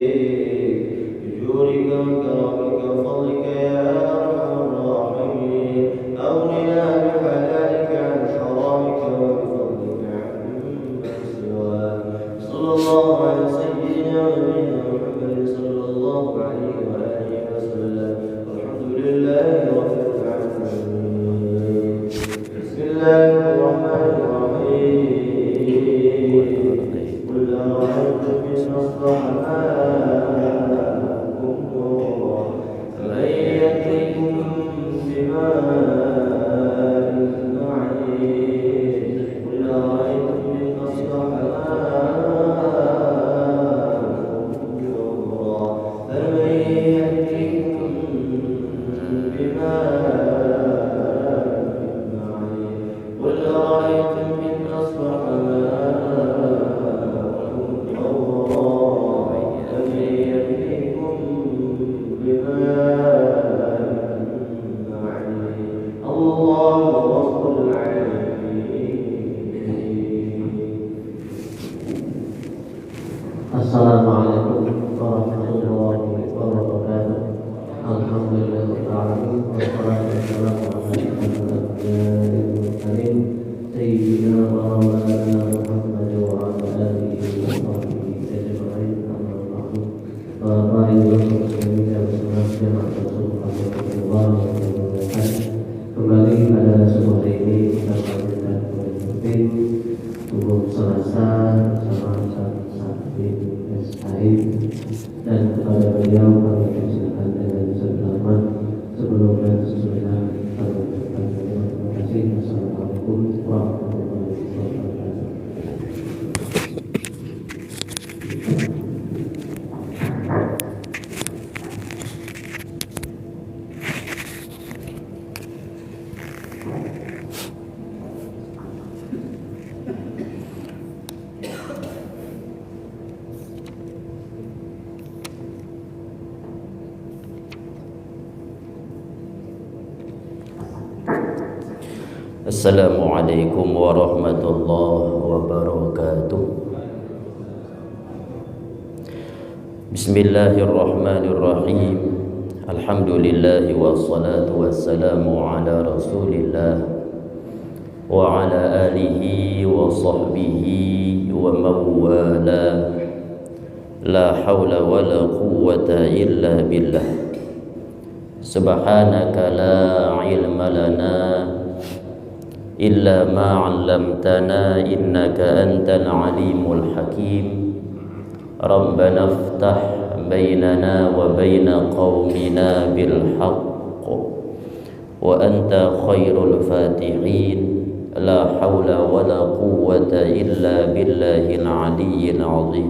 بجودك وكرمك وفضلك يا أرحم الراحمين أغننا بحلالك عن حرامك وبفضلك عمن سواك صلى الله على سيدنا ونبينا محمد صلى الله عليه وآله وسلم والحمد لله رب العالمين. بسم الله الرحمن الرحيم. قل أرأيتم إن أصبح ماؤكم غورا فمن يأتيكم بماء معين. قل أرأيتم إن أصبح ماؤكم غورا فمن يأتيكم بماء معين. قل أرأيتم إن أصبح Assalamualaikum warahmatullahi wabarakatuh. Alhamdulillahirabbil alamin wassalatu wassalamu ala asyrofil mursalin sayyidina wa maulana Muhammad wa ala alihi wa sahbihi ajma'in. Amma ba'du. Kembali pada sebuah ini kita lanjutkan rutin umum Selasa bersama dan kepada beliau kami persilakan dengan selamat sebelumnya sesudah kami ucapkan terima kasih. Assalamualaikum warahmatullahi wabarakatuh. Assalamualaikum warahmatullahi wabarakatuh. Bismillahirrahmanirrahim. Alhamdulillah wassalatu wassalamu ala Rasulillah wa ala alihi wa sahbihi wa mawala. La hawla wa la quwwata illa billah. Subhanaka la ilma lana illa ma 'allamtana innaka antal alimul hakim. Rabbana iftah bainana wa baina qaumina bil haqq wa anta khairul fatihin. La haula wa la quwwata illa billahil aliyyil azim.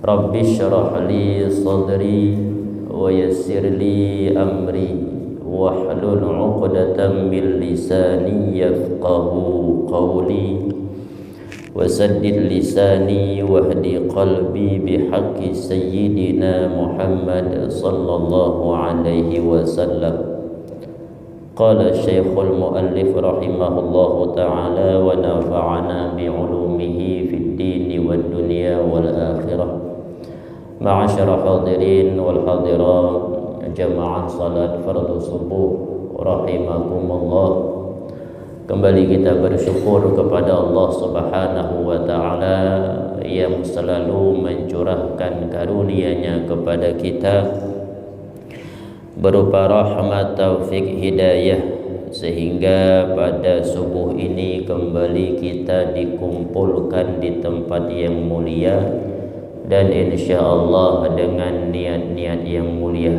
Rabbi shrah li sadri wa yassir li amri wahlul 'uqdatam min lisani yafqahu qawli wasaddid lisani wahdi qalbi bihaqqi sayyidina Muhammad sallallahu alaihi wasallam. Qala Syekhul Muallif rahimahullahu ta'ala wa nafa'ana bi'ulumihi fid dini wad dunya wal akhirah. Ma'asyara hadirin wal hadirat, jamaah salat fardu subuh rahimakumullah. Kembali kita bersyukur kepada Allah Subhanahu wa taala yang selalu mencurahkan karunia-Nya kepada kita berupa rahmat, taufik, hidayah, sehingga pada subuh ini kembali kita dikumpulkan di tempat yang mulia dan insyaallah dengan niat-niat yang mulia.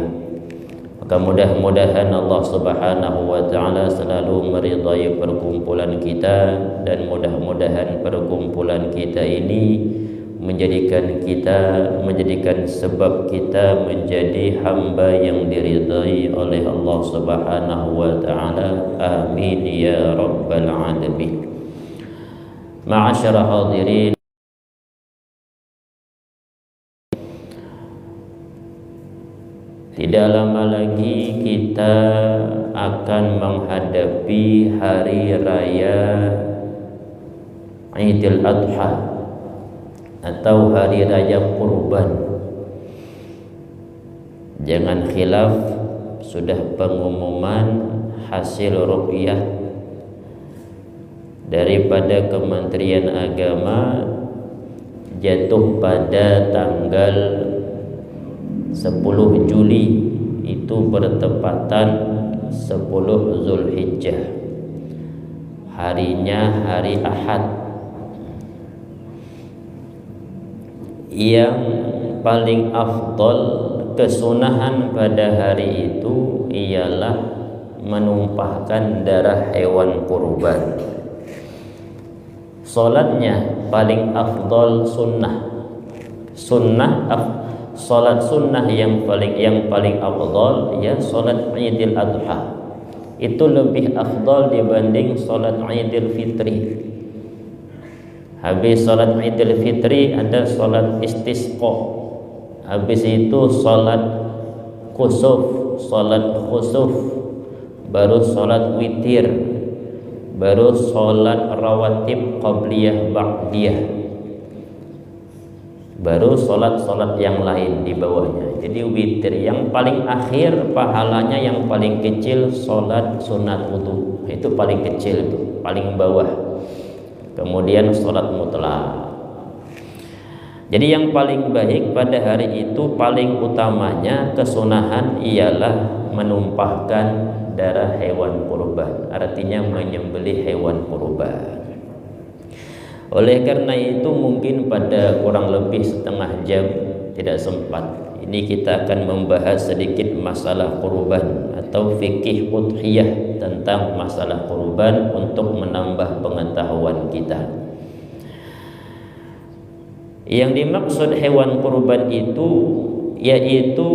Maka mudah-mudahan Allah Subhanahu wa taala selalu meridai perkumpulan kita, dan mudah-mudahan perkumpulan kita ini menjadikan sebab kita menjadi hamba yang diridai oleh Allah Subhanahu wa taala. Amin ya rabbal alamin. Ma'asyara hadirin, tidak lama lagi kita akan menghadapi hari raya Idul Adha atau hari raya kurban. Jangan khilaf, sudah pengumuman hasil ruqyah daripada Kementerian Agama jatuh pada tanggal 10 Juli, itu bertepatan 10 Zulhijjah, harinya hari Ahad. Yang paling afdal kesunahan pada hari itu ialah menumpahkan darah hewan kurban. Salatnya paling afdal salat sunnah yang paling afdal ya salat Idul Adha. Itu lebih afdal dibanding salat Idul Fitri. Habis salat Idul Fitri ada salat istisqa. Habis itu salat khusuf, baru salat witir, baru salat rawatib qabliyah ba'diyah, baru salat-salat yang lain di bawahnya. Jadi witir yang paling akhir pahalanya yang paling kecil salat sunat wudu, itu paling kecil, itu paling bawah. Kemudian salat mutlak. Jadi yang paling baik pada hari itu, paling utamanya kesunahan ialah menumpahkan darah hewan kurban, artinya menyembelih hewan kurban. Oleh karena itu mungkin pada kurang lebih setengah jam tidak sempat. Ini kita akan membahas sedikit masalah kurban atau fikih udhiyah, tentang masalah kurban untuk menambah pengetahuan kita. Yang dimaksud hewan kurban itu yaitu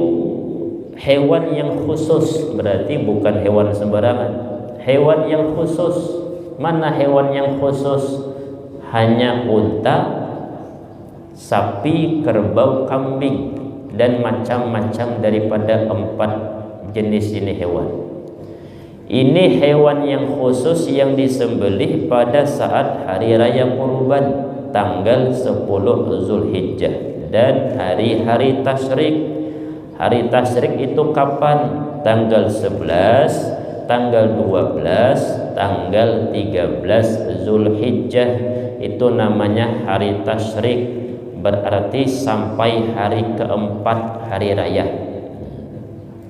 hewan yang khusus, berarti bukan hewan sembarangan. Hewan yang khusus. Mana hewan yang khusus? Hanya unta, sapi, kerbau, kambing, dan macam-macam daripada 4 jenis ini hewan. Ini hewan yang khusus yang disembelih pada saat hari raya kurban, tanggal 10 Zulhijjah dan hari-hari tasyrik. Hari tasyrik itu kapan? Tanggal 11, tanggal 12, tanggal 13 Zulhijjah. Itu namanya hari tasyrik, berarti sampai hari keempat hari raya.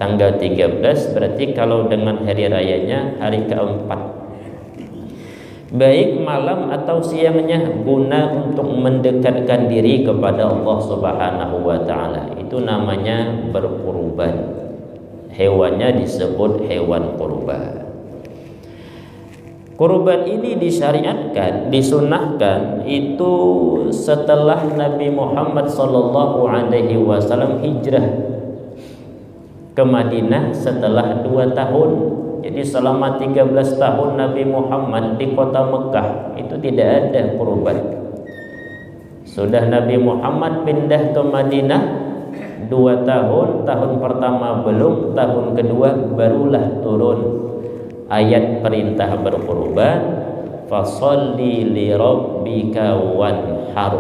Tanggal 13 berarti kalau dengan hari rayanya hari keempat. Baik malam atau siangnya, guna untuk mendekatkan diri kepada Allah Subhanahu wa taala. Itu namanya berkurban. Hewannya disebut hewan kurban. Kurban ini disyariatkan, disunahkan itu setelah Nabi Muhammad SAW hijrah ke Madinah setelah 2 tahun. Jadi selama 13 tahun Nabi Muhammad di kota Mekah itu tidak ada kurban. Sudah Nabi Muhammad pindah ke Madinah 2 tahun, tahun pertama belum, tahun kedua barulah turun ayat perintah berkurban, fasholli li rabbika wanhar,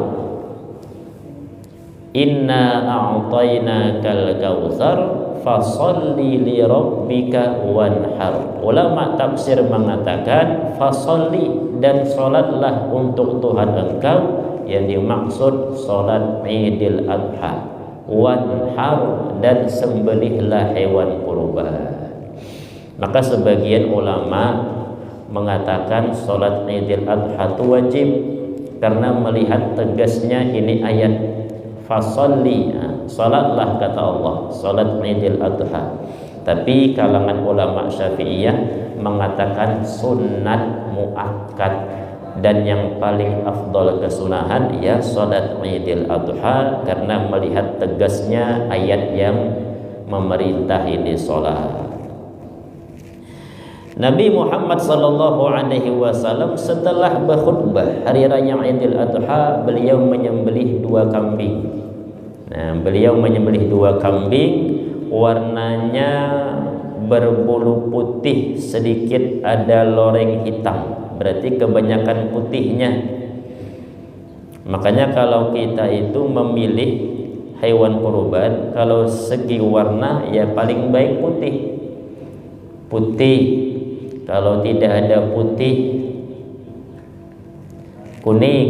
inna a'tainakal kautsar fasholli li rabbika wanhar. Ulama tafsir mengatakan fasholli, dan salatlah untuk Tuhan engkau, yang dimaksud salat Idul Adha, wanhar, dan sembelihlah hewan kurban. Maka sebagian ulama mengatakan salat Idul Adha itu wajib karena melihat tegasnya ini ayat fasholli, salatlah kata Allah, salat Idul Adha. Tapi kalangan ulama Syafi'iyah mengatakan sunnat muakkad, dan yang paling afdal kesunahan ya salat Idul Adha karena melihat tegasnya ayat yang memerintah ini salat. Nabi Muhammad SAW setelah berkhutbah hari raya Idul Adha, beliau menyembelih 2 kambing. Nah, beliau menyembelih 2 kambing, warnanya berbulu putih, sedikit ada loreng hitam, berarti kebanyakan putihnya. Makanya kalau kita itu memilih hewan kurban, kalau segi warna ya paling baik putih. Putih. Kalau tidak ada putih, kuning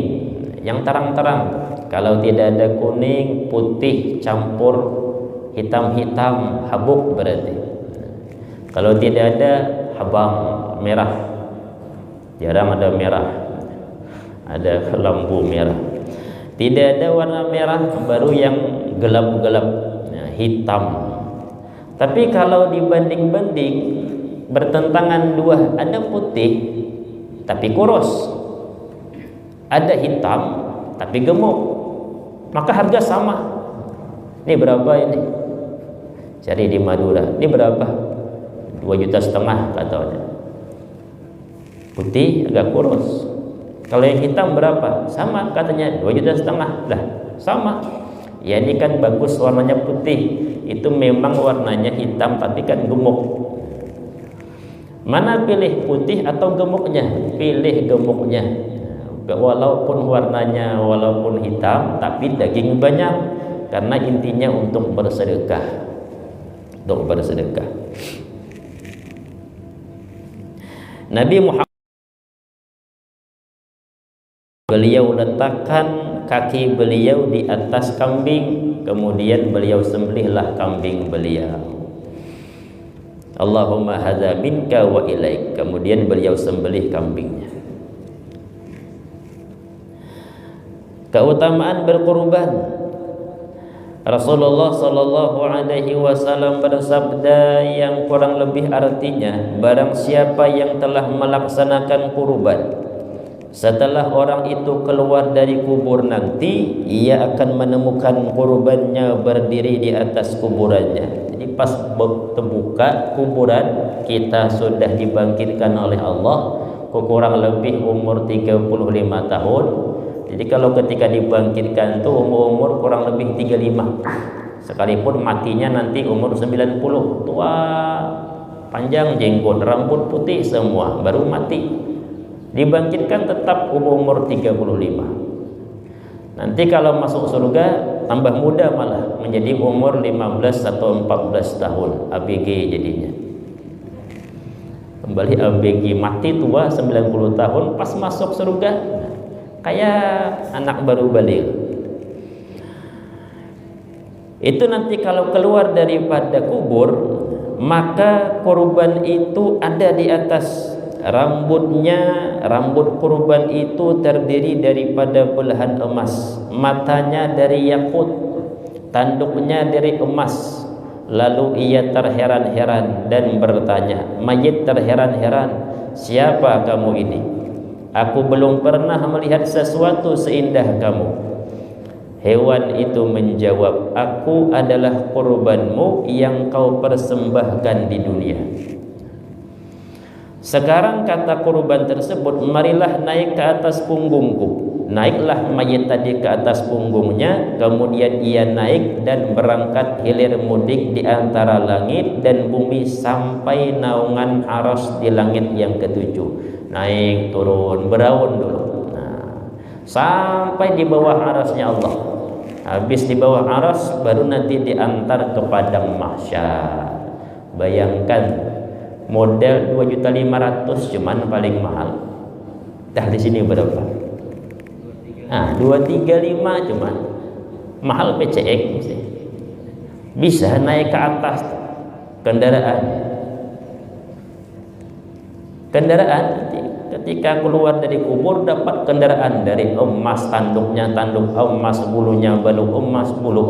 yang terang-terang. Kalau tidak ada kuning, putih campur hitam-hitam, habuk berarti. Kalau tidak ada, habang, merah. Jarang ada merah. Ada lampu merah. Tidak ada warna merah, baru yang gelap-gelap, hitam. Tapi kalau dibanding-banding, bertentangan dua, ada putih tapi kurus, ada hitam tapi gemuk, maka harga sama. Ini berapa ini? Cari di Madura. Ini berapa? 2,5 juta katanya. Putih agak kurus. Kalau yang hitam berapa? Sama katanya 2,5 juta. Lah, sama. Ya ini kan bagus warnanya putih. Itu memang warnanya hitam tapi kan gemuk. Mana pilih putih atau gemuknya? Pilih gemuknya. Walaupun warnanya walaupun hitam tapi daging banyak, karena intinya untuk bersedekah. Untuk bersedekah. Nabi Muhammad, beliau letakkan kaki beliau di atas kambing, kemudian beliau sembelihlah kambing beliau. Allahumma hadza minka wa ilaik. Kemudian beliau sembelih kambingnya. Keutamaan berkurban. Rasulullah sallallahu alaihi wasallam bersabda yang kurang lebih artinya, barang siapa yang telah melaksanakan kurban, setelah orang itu keluar dari kubur nanti, ia akan menemukan kurbannya berdiri di atas kuburannya. Jadi pas terbuka kuburan, kita sudah dibangkitkan oleh Allah, kurang lebih umur 35 tahun. Jadi kalau ketika dibangkitkan itu umur kurang lebih 35. Sekalipun matinya nanti umur 90, tua, panjang jenggot, rambut putih semua, baru mati. Dibangkitkan tetap umur 35. Nanti kalau masuk surga tambah muda malah, menjadi umur 15 atau 14 tahun, ABG jadinya. Kembali ABG, mati tua 90 tahun, pas masuk surga kayak anak baru balik. Itu nanti kalau keluar daripada kubur, maka kurban itu ada di atas rambutnya. Rambut kurban itu terdiri daripada belahan emas, matanya dari yakut, tanduknya dari emas. Lalu ia terheran-heran dan bertanya, mayit terheran-heran, siapa kamu ini? Aku belum pernah melihat sesuatu seindah kamu. Hewan itu menjawab, aku adalah kurbanmu yang kau persembahkan di dunia. Sekarang kata kurban tersebut, marilah naik ke atas punggungku. Naiklah mayit tadi ke atas punggungnya, kemudian ia naik dan berangkat hilir mudik di antara langit dan bumi sampai naungan aras di langit yang ketujuh. Naik turun beraun dulu, sampai di bawah arasnya Allah. Habis di bawah aras baru nanti diantar ke padang mahsyar. Bayangkan, model 2.500.000 cuman paling mahal. Dah di sini berapa? 235 cuman mahal PCX. Bisa naik ke atas kendaraan. Ketika keluar dari kubur dapat kendaraan dari emas, tanduknya tanduk emas, bulunya bulu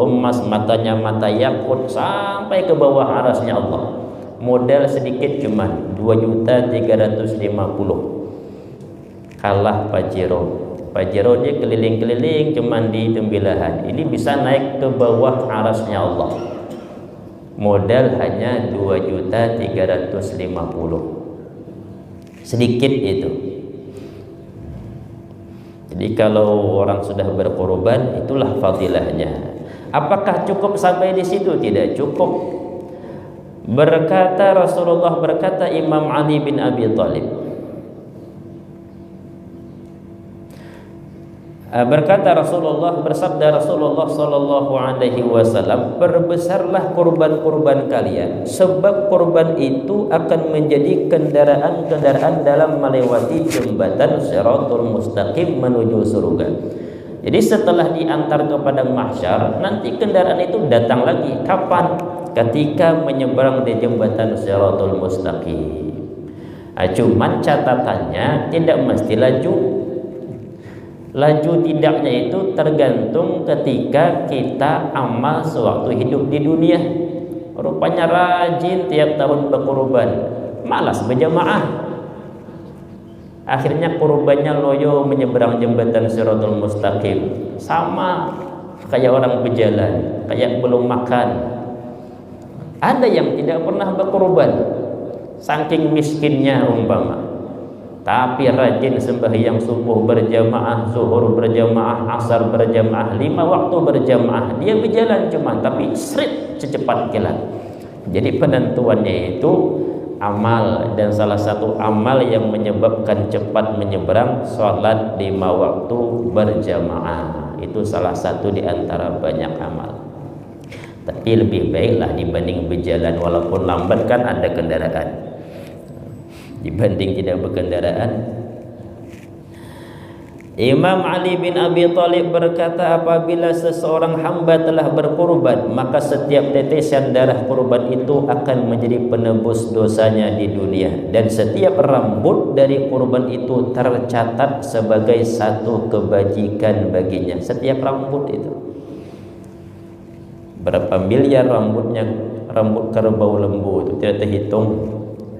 emas, matanya mata yakut, sampai ke bawah arasnya Allah. Modal sedikit cuman 2.350.000. Kalah Pajero. Pajero dia keliling-keliling cuman di tembilahan. Ini bisa naik ke bawah arasnya Allah. Modal hanya 2.350.000. Sedikit itu. Jadi kalau orang sudah berkorban, itulah fadilahnya. Apakah cukup sampai di situ? Tidak cukup. Rasulullah berkata, Imam Ali bin Abi Thalib, Berkata Rasulullah, bersabda Rasulullah sallallahu alaihi wasallam, perbesarlah kurban-kurban kalian, sebab kurban itu akan menjadi kendaraan-kendaraan dalam melewati jembatan Shirathul Mustaqim menuju surga. Jadi setelah diantar ke padang mahsyar, nanti kendaraan itu datang lagi. Kapan? Ketika menyeberang di jembatan Shirathul Mustaqim. Cuman catatannya tidak mesti laju. Laju tidaknya itu tergantung ketika kita amal sewaktu hidup di dunia. Rupanya rajin tiap tahun berkurban, malas berjamaah. Akhirnya kurbannya loyo menyeberang jembatan Shirathul Mustaqim. Sama kayak orang berjalan, kayak belum makan. Ada yang tidak pernah berkurban, saking miskinnya umpama, tapi rajin sembahyang subuh berjamaah, zuhur berjamaah, asar berjamaah, 5 waktu berjamaah. Dia berjalan cuma tapi seret secepat kilat. Jadi penentuannya itu amal, dan salah satu amal yang menyebabkan cepat menyeberang sholat 5 waktu berjamaah. Itu salah satu di antara banyak amal. Tapi lebih baiklah dibanding berjalan, walaupun lambat kan ada kendaraan, dibanding tidak berkendaraan. Imam Ali bin Abi Thalib berkata, apabila seseorang hamba telah berkurban, maka setiap tetesan darah kurban itu akan menjadi penebus dosanya di dunia, dan setiap rambut dari kurban itu tercatat sebagai satu kebajikan baginya. Setiap rambut itu berapa miliar rambutnya, rambut kerbau lembu itu tidak terhitung,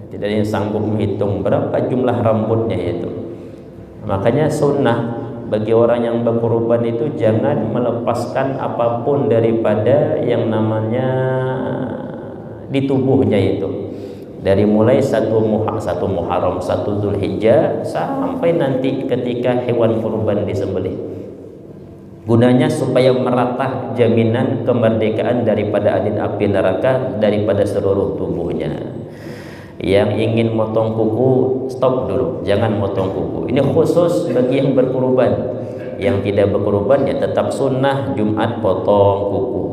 tidak ada yang sanggup menghitung berapa jumlah rambutnya itu. Makanya sunnah bagi orang yang berkurban itu jangan melepaskan apapun daripada yang namanya di tubuhnya itu, dari mulai satu Muharram, 1 Zulhijjah sampai nanti ketika hewan kurban disembelih. Gunanya supaya merata jaminan kemerdekaan daripada adin api neraka daripada seluruh tubuhnya. Yang ingin motong kuku, stop dulu, jangan motong kuku. Ini khusus bagi yang berkurban. Yang tidak berkurban ya tetap sunnah Jumat potong kuku.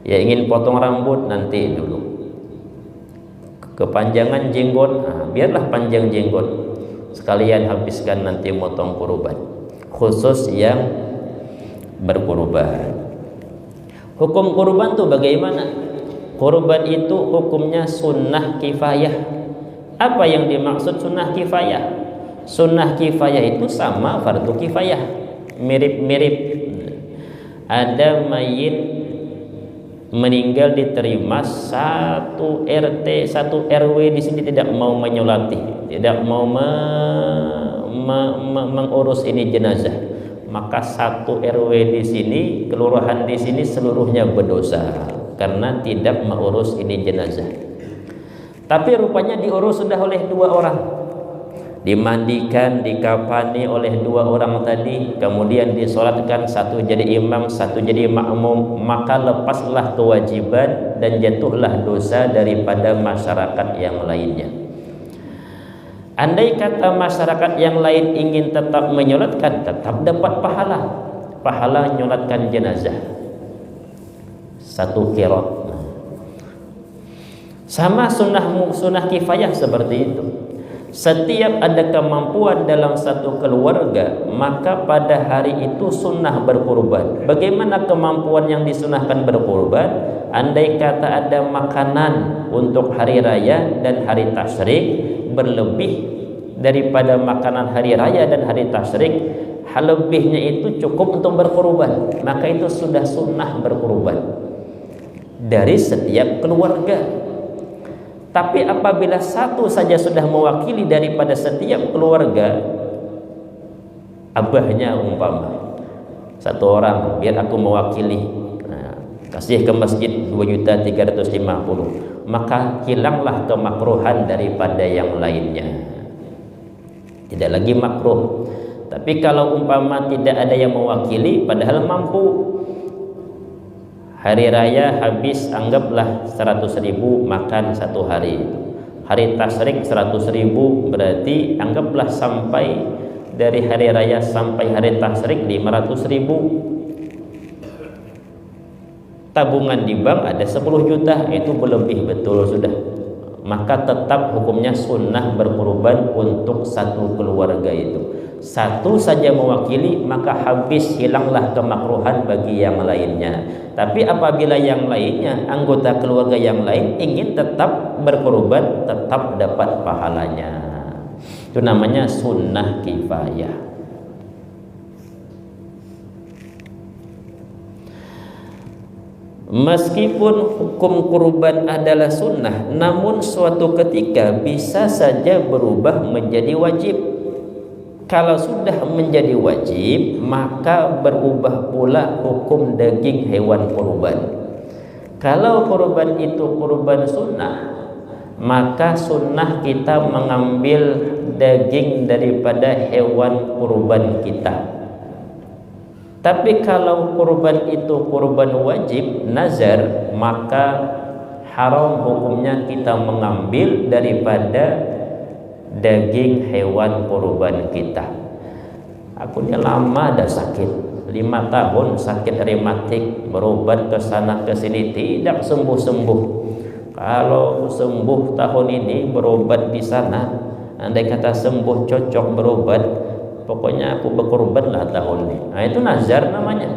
Ya ingin potong rambut nanti dulu. Kepanjangan jenggot, biarlah panjang jenggot. Sekalian habiskan nanti motong kurban. Khusus yang berkurban. Hukum kurban itu bagaimana? Kurban itu hukumnya sunnah kifayah. Apa yang dimaksud sunnah kifayah? Sunnah kifayah itu sama fardu kifayah, mirip-mirip. Ada mayit meninggal diterima, 1 RT 1 RW di sini tidak mau menyolati, tidak mau mengurus ini jenazah, maka 1 RW di sini, kelurahan di sini seluruhnya berdosa karena tidak mengurus ini jenazah. Tapi rupanya diurus sudah oleh 2 orang, dimandikan, dikafani oleh 2 orang tadi, kemudian disolatkan, 1 jadi imam, 1 jadi makmum, maka lepaslah kewajiban dan jatuhlah dosa daripada masyarakat yang lainnya. Andai kata masyarakat yang lain ingin tetap menyolatkan, tetap dapat pahala menyolatkan jenazah 1 qiraat. Sama sunnah kifayah seperti itu. Setiap ada kemampuan dalam satu keluarga, maka pada hari itu sunnah berkurban. Bagaimana kemampuan yang disunahkan berkurban? Andai kata ada makanan untuk hari raya dan hari tasyrik berlebih daripada makanan hari raya dan hari tasyrik, hal lebihnya itu cukup untuk berkurban, maka itu sudah sunnah berkurban dari setiap keluarga. Tapi apabila 1 saja sudah mewakili daripada setiap keluarga, abahnya umpama 1 orang, biar aku mewakili, kasih ke masjid 2.350.000, maka hilanglah kemakruhan daripada yang lainnya, tidak lagi makruh. Tapi kalau umpama tidak ada yang mewakili padahal mampu, hari raya habis anggaplah 100.000 makan 1 hari. Hari tasyrik 100.000, berarti anggaplah sampai dari hari raya sampai hari tasyrik 500.000. Tabungan di bank ada 10 juta, itu berlebih betul sudah. Maka tetap hukumnya sunnah berkurban untuk satu keluarga itu. Satu saja mewakili, maka habis, hilanglah kemakruhan bagi yang lainnya. Tapi apabila yang lainnya, anggota keluarga yang lain ingin tetap berkurban, tetap dapat pahalanya. Itu namanya sunnah kifayah. Meskipun hukum kurban adalah sunnah, namun suatu ketika bisa saja berubah menjadi wajib. Kalau sudah menjadi wajib, maka berubah pula hukum daging hewan kurban. Kalau kurban itu kurban sunnah, maka sunnah kita mengambil daging daripada hewan kurban kita. Tapi kalau kurban itu kurban wajib, nazar, maka haram hukumnya kita mengambil daripada daging hewan kurban kita. Aku ini lama dah sakit, 5 tahun sakit rematik, berobat ke sana ke sini tidak sembuh-sembuh. Kalau sembuh tahun ini berobat di sana, andai kata sembuh cocok berobat, pokoknya aku berkorban lah tahun ini. Nah, itu nazar namanya.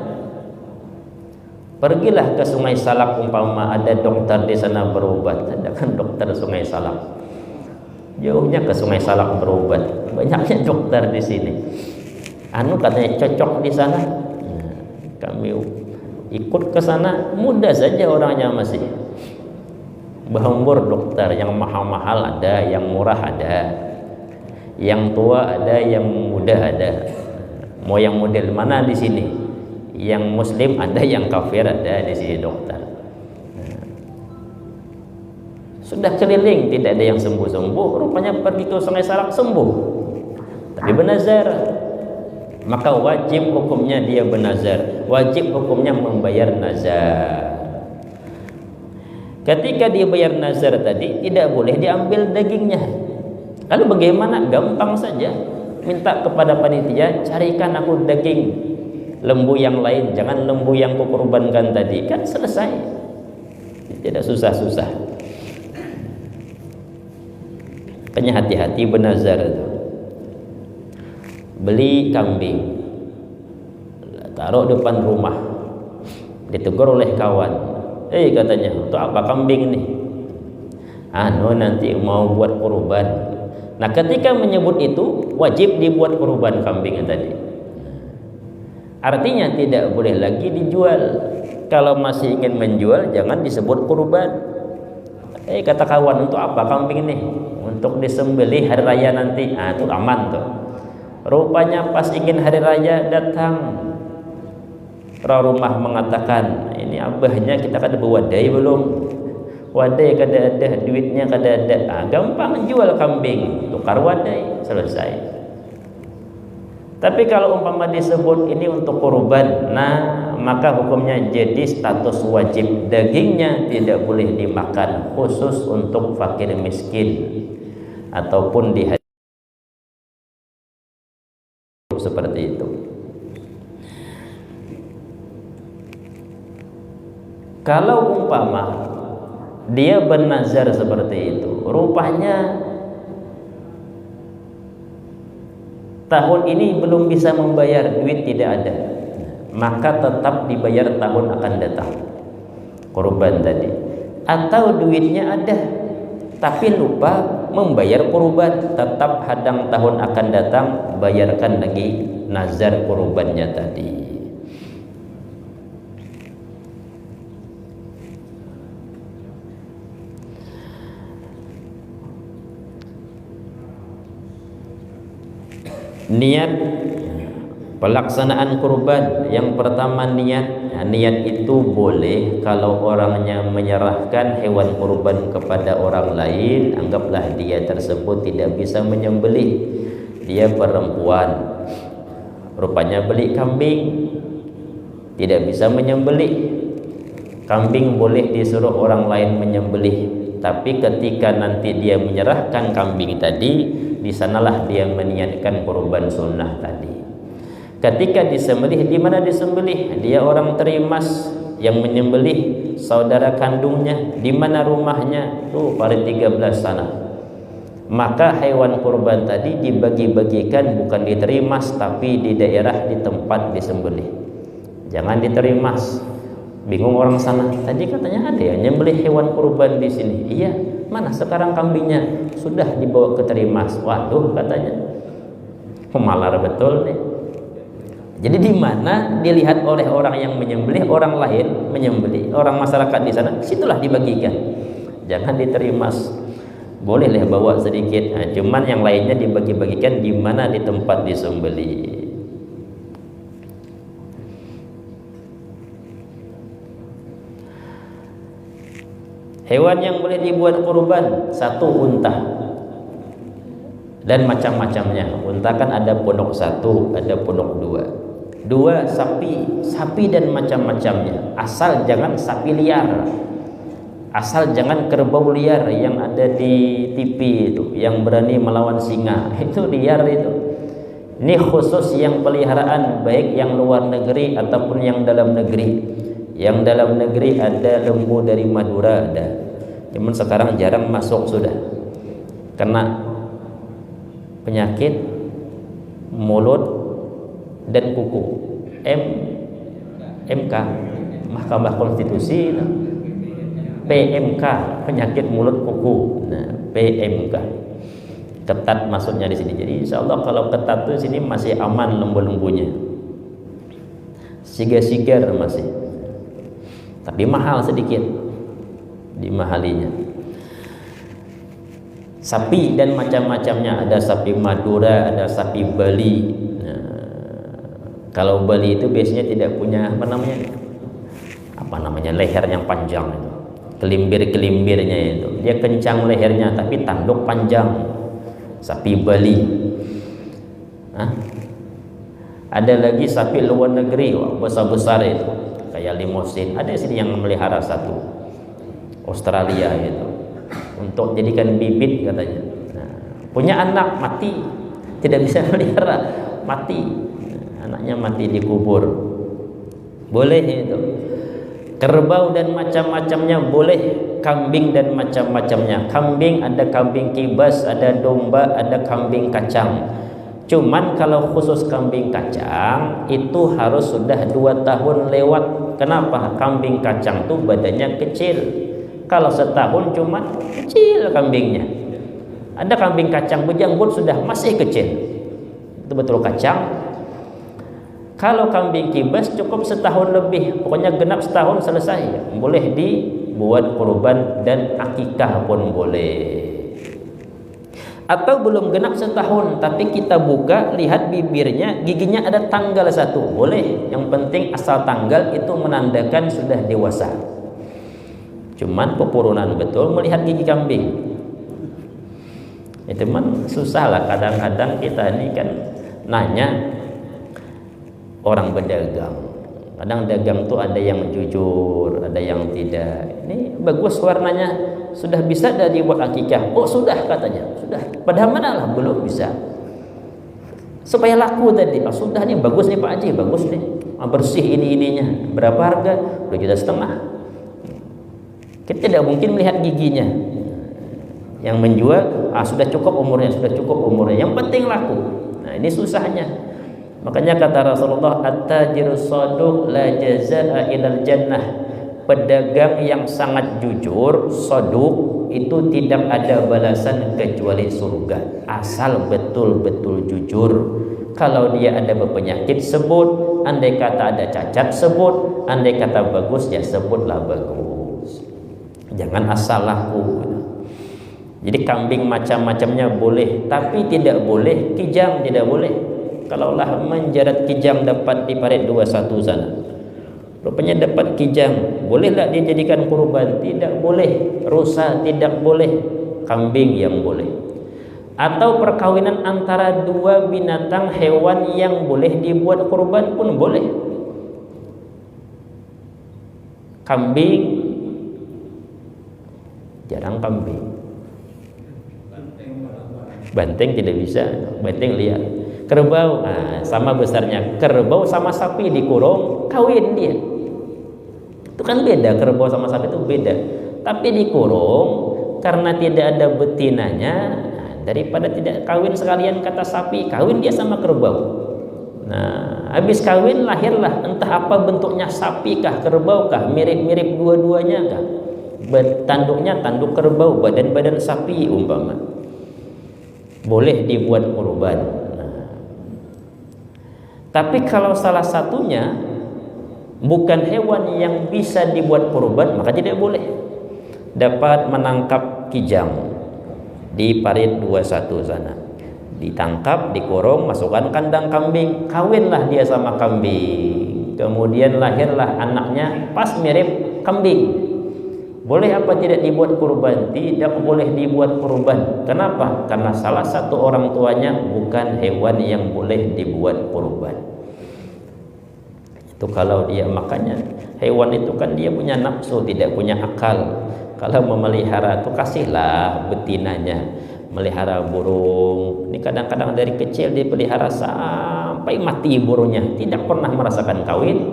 Pergilah ke Sungai Salak, umpama ada dokter di sana berobat. Ada kan dokter Sungai Salak. Jauhnya ke Sungai Salak berobat. Banyaknya dokter di sini. Anu katanya cocok di sana. Nah, kami ikut ke sana, mudah saja orangnya masih. Berhembur dokter, yang mahal-mahal ada, yang murah ada. Yang tua ada, yang muda ada. Mau yang model mana di sini? Yang muslim ada, yang kafir ada di sini dokter. Sudah keliling tidak ada yang sembuh-sembuh, rupanya pergi ke Sungai Salak sembuh. Tapi bernazar, maka wajib hukumnya dia bernazar, wajib hukumnya membayar nazar. Ketika dia bayar nazar tadi, tidak boleh diambil dagingnya. Lalu bagaimana? Gampang saja, minta kepada panitia, carikan aku daging lembu yang lain, jangan lembu yang kukurbankan tadi, kan selesai. Tidak susah-susah. Makanya hati-hati bernazar itu. Beli kambing, taruh depan rumah, ditegur oleh kawan, katanya, untuk apa kambing ini? Nanti mau buat kurban. Nah, ketika menyebut itu, wajib dibuat kurban kambing tadi. Artinya tidak boleh lagi dijual. Kalau masih ingin menjual, jangan disebut kurban. Kata kawan, untuk apa kambing ini? Untuk disembelih hari raya nanti. Itu aman tuh. Rupanya pas ingin hari raya datang, orang rumah mengatakan, ini abahnya kita kada berwadai belum? Wadai kada ada, duitnya kada ada. Gampang jual kambing, tukar wadai, selesai. Tapi kalau umpama disebut ini untuk kurban, maka hukumnya jadi status wajib. Dagingnya tidak boleh dimakan, khusus untuk fakir miskin ataupun di hari seperti itu. Kalau umpama dia bernazar seperti itu, rupanya tahun ini belum bisa membayar, duit tidak ada, maka tetap dibayar tahun akan datang kurban tadi. Atau duitnya ada tapi lupa membayar kurban, tetap hadang tahun akan datang, bayarkan lagi nazar kurbannya tadi. Niat pelaksanaan kurban, yang pertama niat. Niat itu boleh kalau orangnya menyerahkan hewan kurban kepada orang lain, anggaplah dia tersebut tidak bisa menyembelih, dia perempuan, rupanya beli kambing, tidak bisa menyembelih. Kambing boleh disuruh orang lain menyembelih, tapi ketika nanti dia menyerahkan kambing tadi, di sanalah dia meniatkan kurban sunnah tadi. Ketika disembelih, di mana disembelih? Dia orang terimas yang menyembelih saudara kandungnya, di mana rumahnya? Tuh parit 13 sana. Maka hewan kurban tadi dibagi-bagikan bukan di terimas, tapi di daerah di tempat disembelih. Jangan di terimas. Bingung orang sana. Tadi katanya ada ya nyembelih hewan kurban di sini. Iya, mana sekarang kambingnya? Sudah dibawa ke terimas. Waduh katanya. Pemalar betul nih. Jadi di mana dilihat oleh orang yang menyembelih, orang lain menyembelih, orang masyarakat di sana, situlah dibagikan. Jangan diterimas. Bolehlah bawa sedikit. Nah, cuman yang lainnya dibagi-bagikan di mana di tempat disembelih. Hewan yang boleh dibuat kurban, satu unta dan macam-macamnya. Unta kan ada pondok satu, ada pondok dua. Dua sapi dan macam-macamnya. Asal jangan sapi liar, asal jangan kerbau liar yang ada di TV itu, yang berani melawan singa. Itu liar itu. Ini khusus yang peliharaan, baik yang luar negeri ataupun yang dalam negeri. Yang dalam negeri ada lembu dari Madura ada. Cuman sekarang jarang masuk sudah. Kena penyakit mulut dan kuku. MK Mahkamah Konstitusi PMK penyakit mulut kuku. Nah, PMK. Ketat masuknya di sini. Jadi insyaallah kalau ketat tuh sini masih aman lembu-lembunya. Sigar-sigar masih. Tapi mahal sedikit dimahalinya. Sapi dan macam-macamnya, ada sapi Madura, ada sapi Bali. Nah, kalau Bali itu biasanya tidak punya apa namanya leher yang panjang itu, kelimbir-kelimbirnya itu. Dia kencang lehernya tapi tanduk panjang. Sapi Bali. Hah? Ada lagi sapi luar negeri, besar-besar itu. Kayak limusin, ada sini yang memelihara satu Australia itu untuk jadikan bibit katanya. Nah, punya anak mati, tidak bisa melihara, mati, anaknya mati dikubur, boleh itu. Kerbau dan macam-macamnya boleh, kambing dan macam-macamnya. Kambing ada kambing kibas, ada domba, ada kambing kacang. Cuman kalau khusus kambing kacang itu harus sudah 2 tahun lewat. Kenapa? Kambing kacang tuh badannya kecil. Kalau setahun cuman kecil kambingnya. Ada kambing kacang bejanggut sudah masih kecil. Itu betul kacang. Kalau kambing kibas cukup setahun lebih. Pokoknya genap setahun selesai. Boleh dibuat kurban dan akikah pun boleh. Atau belum genap setahun tapi kita buka, lihat bibirnya, giginya ada tanggal 1, boleh. Yang penting asal tanggal itu menandakan sudah dewasa. Cuman pepurunan betul melihat gigi kambing. Itu man susah lah, kadang-kadang kita ini kan nanya orang berdagang. Kadang dagang tuh ada yang jujur, ada yang tidak. Ini bagus warnanya, sudah bisa dari buat akikah. Oh sudah katanya, sudah. Padahal mana lah belum bisa. Supaya laku tadi. Oh, sudah nih bagus nih Pak Haji, bagus nih. Bersih ininya. Berapa harga? 2,5 juta. Kita tidak mungkin melihat giginya. Yang menjual, sudah cukup umurnya, sudah cukup umurnya. Yang penting laku. Nah ini susahnya. Makanya kata Rasulullah, at-tajiru shaduq la jazaa'a ilal jannah. Pedagang yang sangat jujur, shaduq, itu tidak ada balasan kecuali surga. Asal betul-betul jujur. Kalau dia ada berpenyakit sebut, andai kata ada cacat sebut, andai kata bagus ya sebutlah bagus. Jangan asal laku. Jadi kambing macam-macamnya boleh, tapi tidak boleh kijang, tidak boleh. Kalaulah menjarat kijang dapat di parit 21 sana, rupanya dapat kijang, bolehlah dia jadikan kurban? Tidak boleh. Rusa tidak boleh, kambing yang boleh. Atau perkawinan antara 2 binatang hewan yang boleh dibuat kurban pun boleh. Kambing, jarang kambing. Banteng tidak bisa, banteng liar. Kerbau, sama besarnya kerbau sama sapi dikurung, kawin dia. Itu kan beda, kerbau sama sapi itu beda. Tapi dikurung karena tidak ada betinanya, daripada tidak kawin sekalian kata sapi, kawin dia sama kerbau. Nah, habis kawin lahirlah entah apa bentuknya, sapi kah, kerbau kah, mirip-mirip dua-duanya kah. Tanduknya tanduk kerbau, badan-badan sapi umpama. Boleh dibuat kurban. Tapi kalau salah satunya bukan hewan yang bisa dibuat kurban, maka tidak boleh. Dapat menangkap kijang di parit 21 sana, ditangkap, dikurung, masukkan kandang kambing, kawinlah dia sama kambing, kemudian lahirlah anaknya pas mirip kambing. Boleh apa tidak dibuat kurban? Tidak boleh dibuat kurban. Kenapa? Karena salah satu orang tuanya bukan hewan yang boleh dibuat kurban. Itu kalau dia, makanya hewan itu kan dia punya nafsu, tidak punya akal. Kalau memelihara itu kasihlah betinanya. Melihara burung, ini kadang-kadang dari kecil dipelihara sampai mati burungnya, tidak pernah merasakan kawin.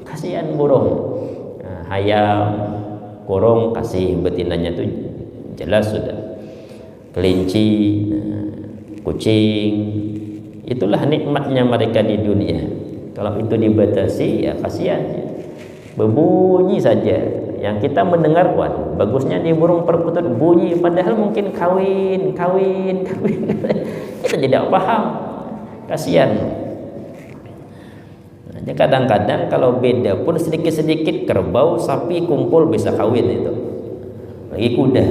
Kasihan burung. Ayam kurung, kasih betinanya tuh jelas sudah. Kelinci, kucing, itulah nikmatnya mereka di dunia. Kalau itu dibatasi, ya kasihan, berbunyi saja. Yang kita mendengar, waduh, bagusnya di burung perkutut bunyi, padahal mungkin kawin. Kita tidak paham, kasihan. Nah, kadang-kadang kalau beda pun sedikit-sedikit, kerbau, sapi kumpul bisa kawin itu. Lagi kuda.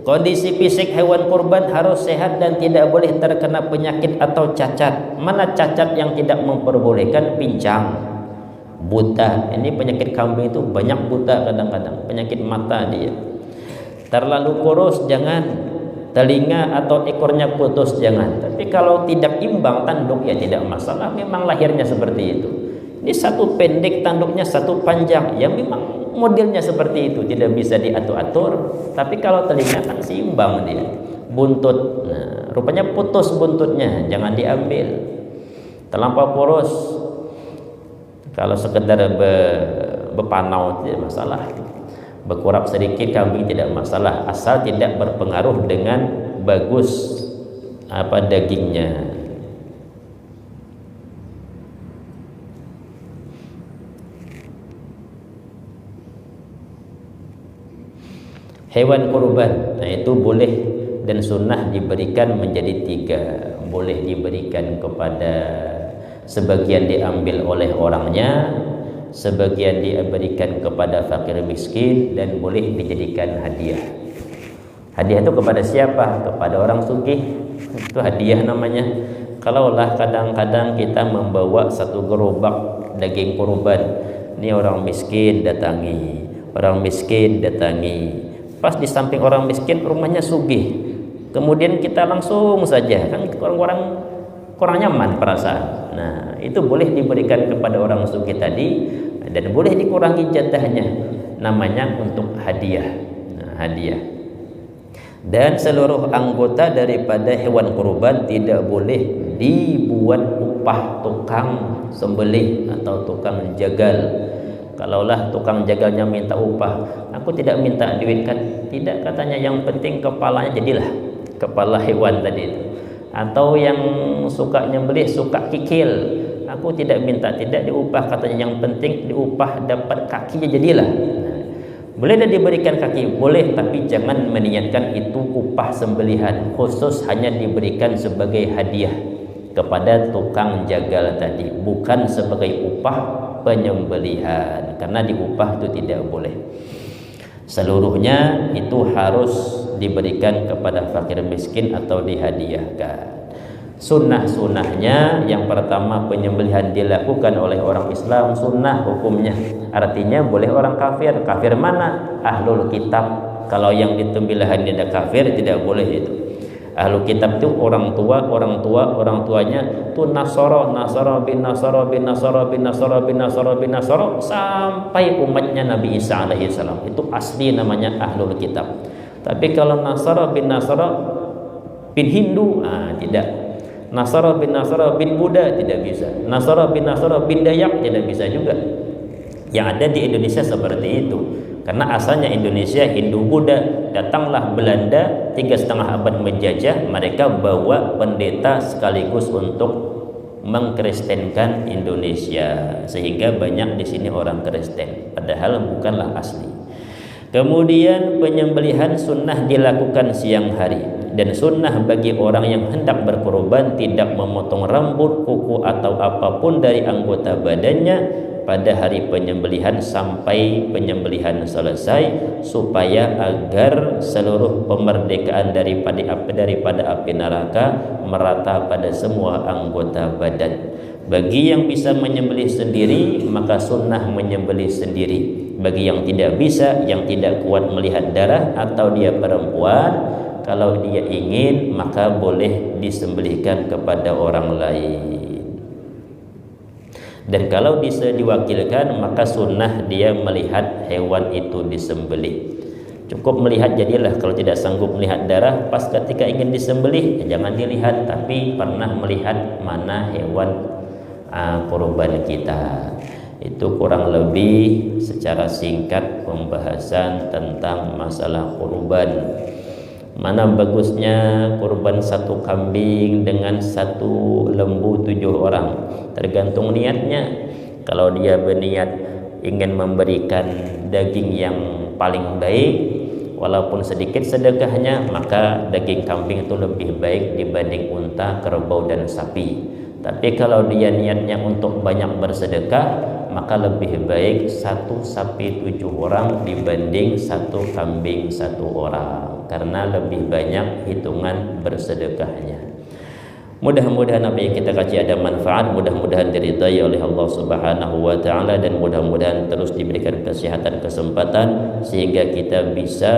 Kondisi fisik hewan kurban harus sehat dan tidak boleh terkena penyakit atau cacat. Mana cacat yang tidak memperbolehkan? Pincang, buta. Ini penyakit kambing itu banyak buta kadang-kadang, penyakit mata dia. Terlalu kurus jangan. Telinga atau ekornya putus jangan. Tapi kalau tidak imbang tanduk ya tidak masalah, memang lahirnya seperti itu. Ini satu pendek tanduknya, satu panjang, ya memang modelnya seperti itu, tidak bisa diatur-atur. Tapi kalau telinga kan seimbang dia. Buntut, nah, rupanya putus buntutnya, jangan diambil. Terlampau kurus, kalau sekedar bepanau tidak masalah. Berkurap sedikit kambing tidak masalah, asal tidak berpengaruh dengan bagus dagingnya. Hewan kurban, nah itu boleh dan sunnah diberikan menjadi 3. Boleh diberikan kepada sebagian diambil oleh orangnya, sebagian diberikan kepada fakir miskin, dan boleh dijadikan hadiah. Hadiah itu kepada siapa? Kepada orang sugih. Itu hadiah namanya. Kalaulah kadang-kadang kita membawa satu gerobak daging kurban, ini orang miskin datangi, orang miskin datangi. Pas di samping orang miskin rumahnya sugih, kemudian kita langsung saja, kan orang-orang kurang nyaman perasaan. Nah, itu boleh diberikan kepada orang sugih tadi, dan boleh dikurangi jatahnya, namanya untuk hadiah. Nah, hadiah. Dan seluruh anggota daripada hewan kurban tidak boleh dibuat upah tukang sembelih atau tukang jagal. Kalaulah tukang jagalnya minta upah, aku tidak minta duit kan? Tidak, katanya, yang penting kepalanya jadilah kepala hewan tadi itu. Atau yang suka nyembelih, suka kikil, aku tidak minta, tidak diupah, katanya, yang penting diupah dapat kakinya jadilah. Nah, boleh dan diberikan kaki, boleh, tapi jangan meniatkan itu upah sembelihan, khusus hanya diberikan sebagai hadiah kepada tukang jagal tadi, bukan sebagai upah penyembelihan, karena diupah itu tidak boleh. Seluruhnya itu harus diberikan kepada fakir miskin atau dihadiahkan. Sunnah-sunnahnya, yang pertama penyembelihan dilakukan oleh orang Islam, sunnah hukumnya, artinya boleh orang kafir. Kafir mana? Ahlul kitab. Kalau yang disembelihan tidak kafir, tidak boleh itu. Ahlu kitab itu orang tuanya tuh Nasara bin Nasara sampai umatnya Nabi Isa alaihissalam. Itu asli namanya ahlul kitab. Tapi kalau Nasara bin Hindu, tidak. Nasara bin Buddha tidak bisa. Nasara bin Dayak tidak bisa juga. Yang ada di Indonesia seperti itu. Karena asalnya Indonesia Hindu Buddha. Datanglah Belanda 3,5 abad menjajah, mereka bawa pendeta sekaligus untuk mengkristenkan Indonesia, sehingga banyak di sini orang Kristen, padahal bukanlah asli. Kemudian penyembelihan sunnah dilakukan siang hari, dan sunnah bagi orang yang hendak berkorban tidak memotong rambut, kuku atau apapun dari anggota badannya pada hari penyembelihan sampai penyembelihan selesai, supaya agar seluruh pemerdekaan daripada api neraka merata pada semua anggota badan. Bagi yang bisa menyembelih sendiri, maka sunnah menyembelih sendiri. Bagi yang tidak bisa, yang tidak kuat melihat darah, atau dia perempuan, kalau dia ingin maka boleh disembelihkan kepada orang lain. Dan kalau bisa diwakilkan, maka sunnah dia melihat hewan itu disembelih. Cukup melihat jadilah. Kalau tidak sanggup melihat darah, pas ketika ingin disembelih, jangan dilihat, tapi pernah melihat mana hewan kurban kita. Itu kurang lebih secara singkat pembahasan tentang masalah kurban. Mana bagusnya kurban 1 kambing dengan 1 lembu 7 orang, tergantung niatnya. Kalau dia berniat ingin memberikan daging yang paling baik, walaupun sedikit sedekahnya, maka daging kambing itu lebih baik dibanding unta, kerbau, dan sapi. Tapi kalau dia niatnya untuk banyak bersedekah, maka lebih baik 1 sapi 7 orang dibanding 1 kambing 1 orang, karena lebih banyak hitungan bersedekahnya. Mudah-mudahan apa yang kita kaji ada manfaat, mudah-mudahan diridai oleh Allah Subhanahu wa taala, dan mudah-mudahan terus diberikan kesehatan, kesempatan, sehingga kita bisa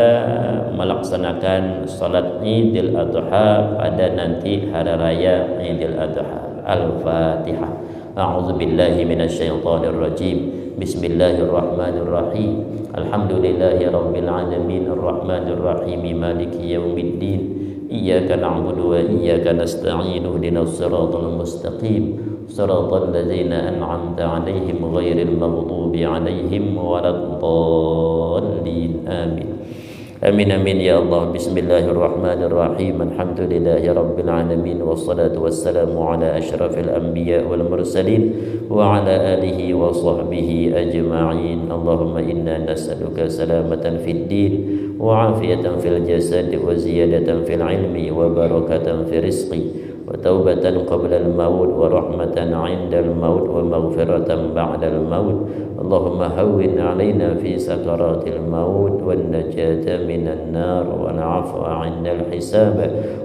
melaksanakan salat Idul Adha pada nanti hari raya Idul Adha. Al-Fatihah. A'udzu billahi minasyaitonir rajim. Bismillahirrahmanirrahim. Alhamdulillahi rabbil alamin, arrahmanir rahim, maliki yaumiddin. Iyyaka na'budu wa iyyaka nasta'in. Ihdinas siratal mustaqim. Siratal ladzina an'amta 'alaihim ghairil maghdubi 'alaihim waladdallin. Amin. Amin amin ya Allah. Bismillahirrahmanirrahim. Alhamdulillahi rabbil alamin, wassalatu wassalamu ala asyrafil anbiya wal mursalin wa ala alihi wa sahbihi ajma'in. Allahumma inna nas'aluka salamatan fid din wa afiyatan fil jasad wa ziyadatan fil ilmi wa barakatan fil rizqi wa taubatan qabla al-maut wa rahmatan 'inda al-maut wa maghfiratan ba'da al-maut. Allahumma hawwin 'alaina fi sakaratil maut wan najata minan nar wa na'afwa 'inda al-hisab.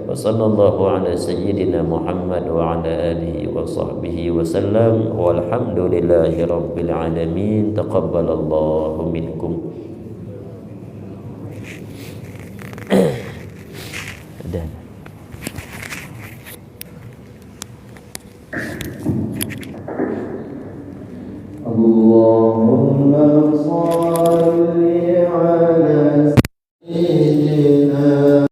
Wa sallallahu ala sayyidina Muhammad wa ala alihi wa sahbihi wa sallam. Walhamdulillahi rabbil alamin. Taqabbalallahu minkum. Dan Allahumma